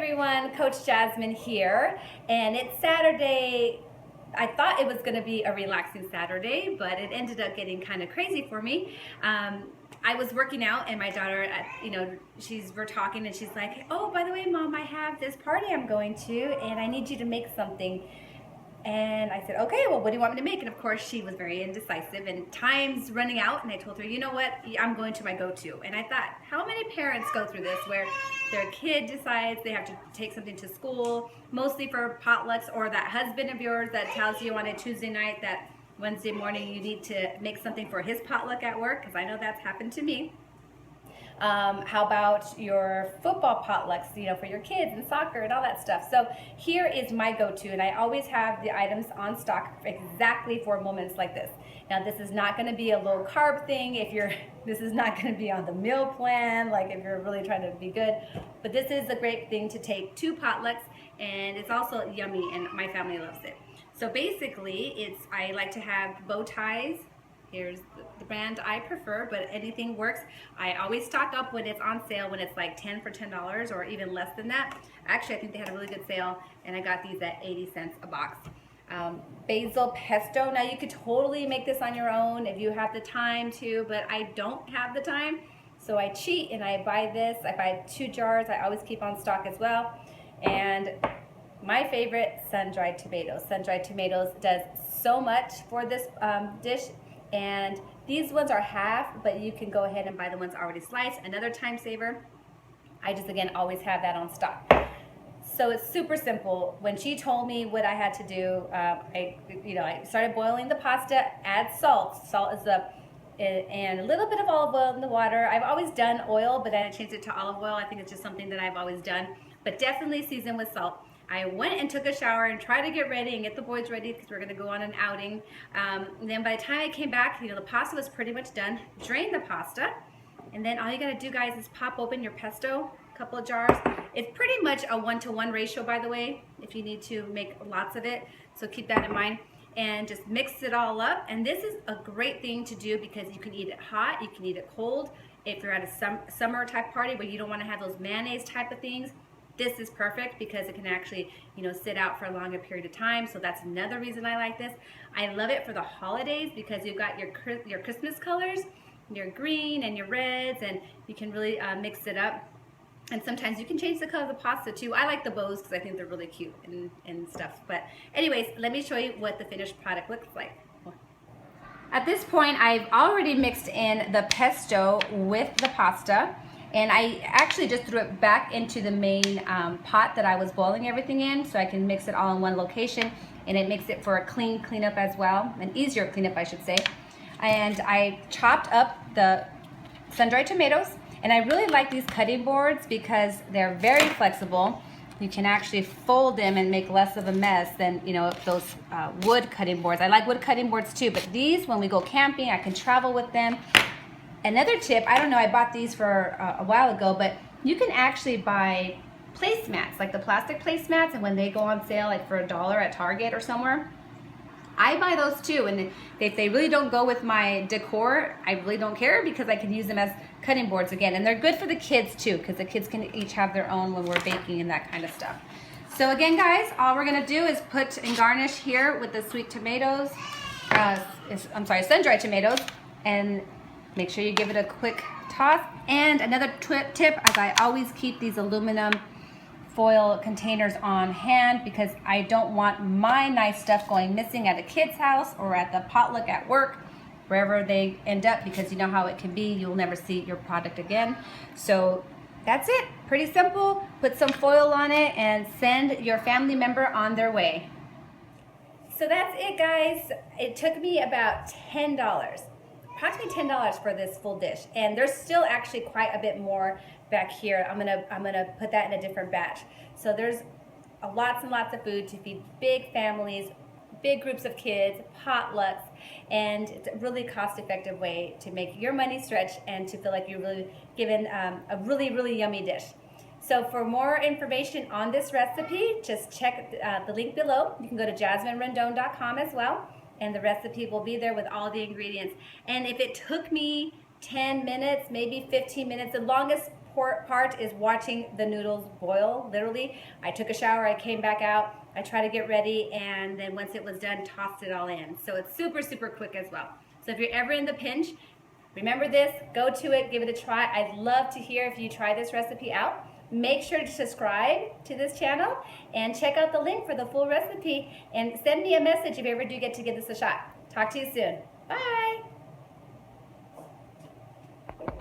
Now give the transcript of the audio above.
everyone, Coach Jasmine here, and it's Saturday. I thought it was going to be a relaxing Saturday, but it ended up getting kind of crazy for me. I was working out, and my daughter, we're talking, and she's like, "Oh, by the way, Mom, I have this party I'm going to, and I need you to make something." And I said, "Okay, well, what do you want me to make?" And of course, she was very indecisive, and time's running out, and I told her, "You know what, I'm going to my go-to." And I thought, how many parents go through this where their kid decides they have to take something to school, mostly for potlucks, or that husband of yours that tells you on a Tuesday night that Wednesday morning you need to make something for his potluck at work, because I know that's happened to me. How about your football potlucks, for your kids and soccer and all that stuff? So here is my go-to, and I always have the items on stock exactly for moments like this. Now, this is not going to be a low carb thing this is not going to be on the meal plan, like if you're really trying to be good, but this is a great thing to take to potlucks, and it's also yummy, and my family loves it. So basically, I like to have bow ties. Here's the brand I prefer, but anything works. I always stock up when it's on sale, when it's like 10 for $10 or even less than that. Actually, I think they had a really good sale, and I got these at 80 cents a box. Basil pesto. Now, you could totally make this on your own if you have the time to, but I don't have the time, so I cheat and I buy this. I buy 2 jars. I always keep on stock as well. And my favorite, sun-dried tomatoes. Sun-dried tomatoes does so much for this dish. And these ones are half, but you can go ahead and buy the ones already sliced. Another time saver. I just, again, always have that on stock. So it's super simple. When she told me what I had to do, I started boiling the pasta. Add salt. Salt is and a little bit of olive oil in the water. I've always done oil, but then I changed it to olive oil. I think it's just something that I've always done, but definitely season with salt. I went and took a shower and tried to get ready and get the boys ready because we're going to go on an outing. And then by the time I came back, the pasta was pretty much done. Drain the pasta, and then all you got to do, guys, is pop open your pesto, a couple of jars. It's pretty much a 1-to-1 ratio, by the way, if you need to make lots of it. So keep that in mind. And just mix it all up. And this is a great thing to do because you can eat it hot, you can eat it cold. If you're at a summer type party where you don't want to have those mayonnaise type of things, this is perfect because it can actually, sit out for a longer period of time. So that's another reason I like this. I love it for the holidays because you've got your Christmas colors, your green and your reds, and you can really mix it up. And sometimes you can change the color of the pasta too. I like the bows because I think they're really cute and stuff. But anyways, let me show you what the finished product looks like. At this point, I've already mixed in the pesto with the pasta. And I actually just threw it back into the main pot that I was boiling everything in, so I can mix it all in one location, and it makes it for a clean cleanup as well, an easier cleanup, I should say. And I chopped up the sun-dried tomatoes, and I really like these cutting boards because they're very flexible. You can actually fold them and make less of a mess than those wood cutting boards. I like wood cutting boards too, but these, when we go camping, I can travel with them. Another tip, I don't know, I bought these for a while ago, but you can actually buy placemats, like the plastic placemats, and when they go on sale, like for $1 at Target or somewhere, I buy those too. And if they really don't go with my decor, I really don't care because I can use them as cutting boards again. And they're good for the kids too, because the kids can each have their own when we're baking and that kind of stuff. So again, guys, all we're gonna do is put and garnish here with the sweet tomatoes, sun-dried tomatoes, and make sure you give it a quick toss. And another tip, as I always keep these aluminum foil containers on hand because I don't want my nice stuff going missing at a kid's house or at the potluck at work, wherever they end up, because you know how it can be. You'll never see your product again. So that's it. Pretty simple. Put some foil on it and send your family member on their way. So that's it, guys. It took me about $10. Approximately $10 for this full dish, and there's still actually quite a bit more back here. I'm gonna put that in a different batch. So there's lots and lots of food to feed big families, big groups of kids, potlucks, and it's a really cost-effective way to make your money stretch and to feel like you're really given a really, really yummy dish. So for more information on this recipe, just check the link below. You can go to jasminerendon.com as well. And the recipe will be there with all the ingredients. And if it took me 10 minutes, maybe 15 minutes, the longest part is watching the noodles boil, literally. I took a shower, I came back out, I tried to get ready, and then once it was done, tossed it all in. So it's super, super quick as well. So if you're ever in the pinch, remember this, go to it, give it a try. I'd love to hear if you try this recipe out. Make sure to subscribe to this channel and check out the link for the full recipe, and send me a message if you ever do get to give this a shot. Talk to you soon. Bye.